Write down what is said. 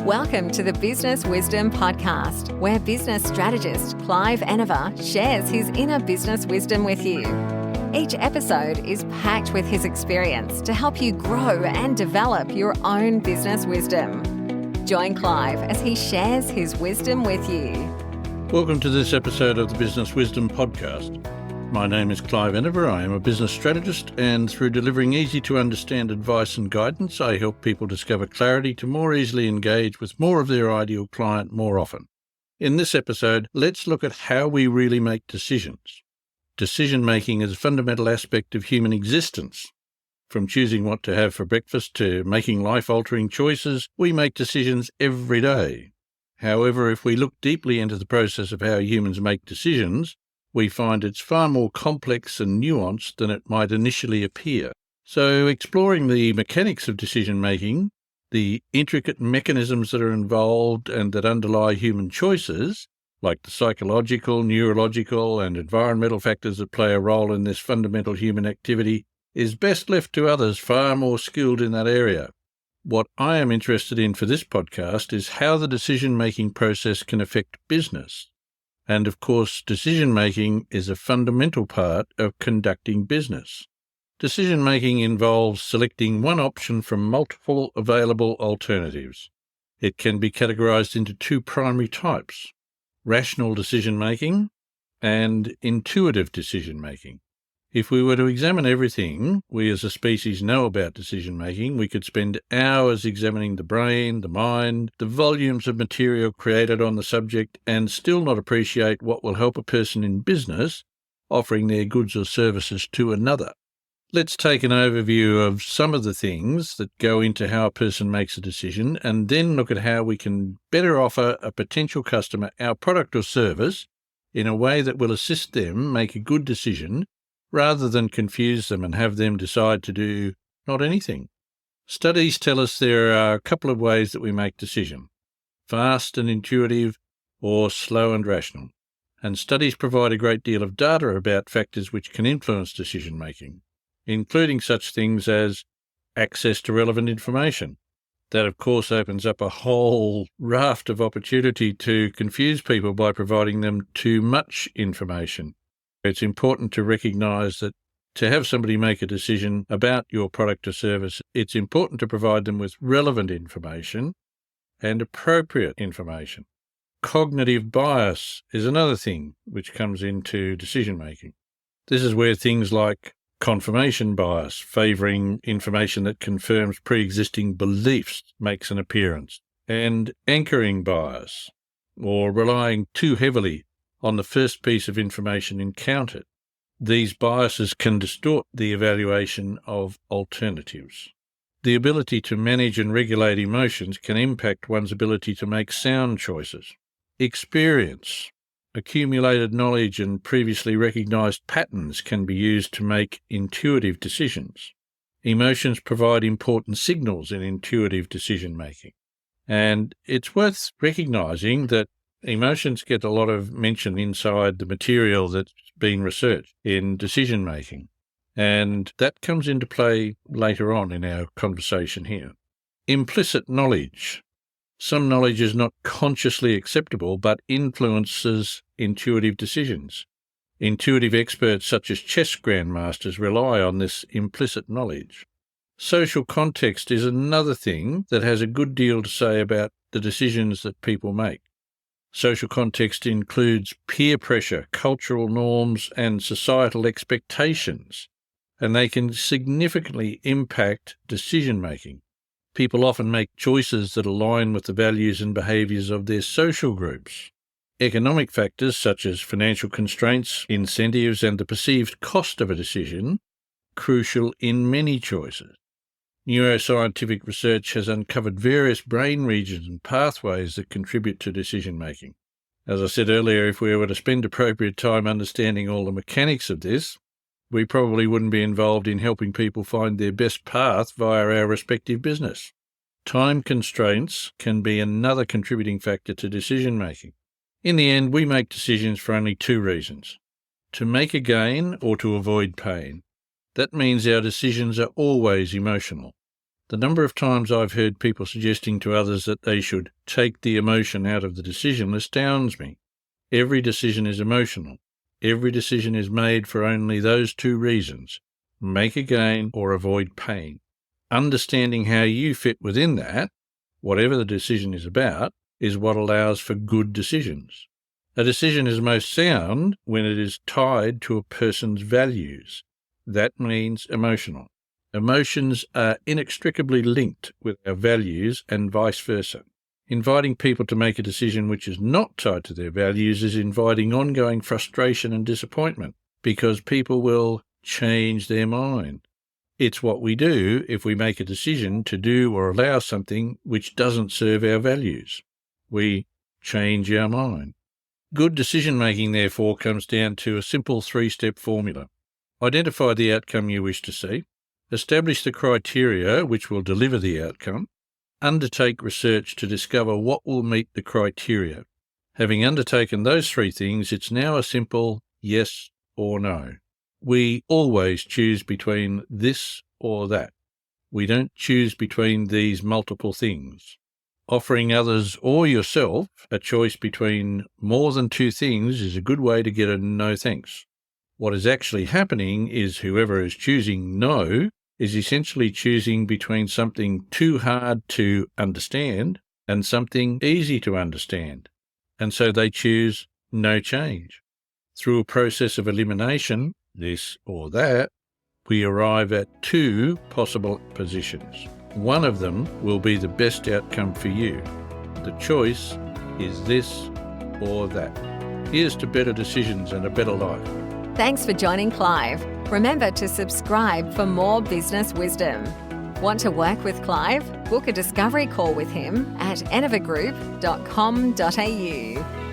Welcome to the Business Wisdom Podcast, where business strategist Clive Enever shares his inner business wisdom with you. Each episode is packed with his experience to help you grow and develop your own business wisdom. Join Clive as he shares his wisdom with you. Welcome to this episode of the Business Wisdom Podcast. My name is Clive Enever. I am a business strategist, and through delivering easy-to-understand advice and guidance, I help people discover clarity to more easily engage with more of their ideal client more often. In this episode, let's look at how we really make decisions. Decision-making is a fundamental aspect of human existence. From choosing what to have for breakfast to making life-altering choices, we make decisions every day. However, if we look deeply into the process of how humans make decisions, we find it's far more complex and nuanced than it might initially appear. So exploring the mechanics of decision-making, the intricate mechanisms that are involved and that underlie human choices, like the psychological, neurological, and environmental factors that play a role in this fundamental human activity, is best left to others far more skilled in that area. What I am interested in for this podcast is how the decision-making process can affect business. And of course, decision-making is a fundamental part of conducting business. Decision-making involves selecting one option from multiple available alternatives. It can be categorized into two primary types: rational decision-making and intuitive decision-making. If we were to examine everything we as a species know about decision-making, we could spend hours examining the brain, the mind, the volumes of material created on the subject, and still not appreciate what will help a person in business offering their goods or services to another. Let's take an overview of some of the things that go into how a person makes a decision, and then look at how we can better offer a potential customer our product or service in a way that will assist them make a good decision, rather than confuse them and have them decide to do not anything. Studies tell us there are a couple of ways that we make decisions: fast and intuitive, or slow and rational. And studies provide a great deal of data about factors which can influence decision-making, including such things as access to relevant information. That, of course, opens up a whole raft of opportunity to confuse people by providing them too much information. It's important to recognise that to have somebody make a decision about your product or service, it's important to provide them with relevant information and appropriate information. Cognitive bias is another thing which comes into decision-making. This is where things like confirmation bias, favouring information that confirms pre-existing beliefs, makes an appearance, and anchoring bias, or relying too heavily on the first piece of information encountered. These biases can distort the evaluation of alternatives. The ability to manage and regulate emotions can impact one's ability to make sound choices. Experience, accumulated knowledge, and previously recognised patterns can be used to make intuitive decisions. Emotions provide important signals in intuitive decision-making. And it's worth recognising that emotions get a lot of mention inside the material that's been researched in decision-making, and that comes into play later on in our conversation here. Implicit knowledge. Some knowledge is not consciously acceptable but influences intuitive decisions. Intuitive experts such as chess grandmasters rely on this implicit knowledge. Social context is another thing that has a good deal to say about the decisions that people make. Social context includes peer pressure, cultural norms, and societal expectations, and they can significantly impact decision-making. People often make choices that align with the values and behaviours of their social groups. Economic factors such as financial constraints, incentives, and the perceived cost of a decision are crucial in many choices. Neuroscientific research has uncovered various brain regions and pathways that contribute to decision-making. As I said earlier, if we were to spend appropriate time understanding all the mechanics of this, we probably wouldn't be involved in helping people find their best path via our respective business. Time constraints can be another contributing factor to decision-making. In the end, we make decisions for only two reasons: to make a gain or to avoid pain. That means our decisions are always emotional. The number of times I've heard people suggesting to others that they should take the emotion out of the decision astounds me. Every decision is emotional. Every decision is made for only those two reasons: make a gain or avoid pain. Understanding how you fit within that, whatever the decision is about, is what allows for good decisions. A decision is most sound when it is tied to a person's values. That means emotional. Emotions are inextricably linked with our values and vice versa. Inviting people to make a decision which is not tied to their values is inviting ongoing frustration and disappointment, because people will change their mind. It's what we do if we make a decision to do or allow something which doesn't serve our values. We change our mind. Good decision-making, therefore, comes down to a simple 3-step formula. Identify the outcome you wish to see. Establish the criteria which will deliver the outcome. Undertake research to discover what will meet the criteria. Having undertaken those 3 things, it's now a simple yes or no. We always choose between this or that. We don't choose between these multiple things. Offering others or yourself a choice between more than 2 things is a good way to get a no thanks. What is actually happening is whoever is choosing no is essentially choosing between something too hard to understand and something easy to understand, and so they choose no change. Through a process of elimination, this or that, we arrive at 2 possible positions. One of them will be the best outcome for you. The choice is this or that. Here's to better decisions and a better life. Thanks for joining Clive. Remember to subscribe for more business wisdom. Want to work with Clive? Book a discovery call with him at enervagroup.com.au.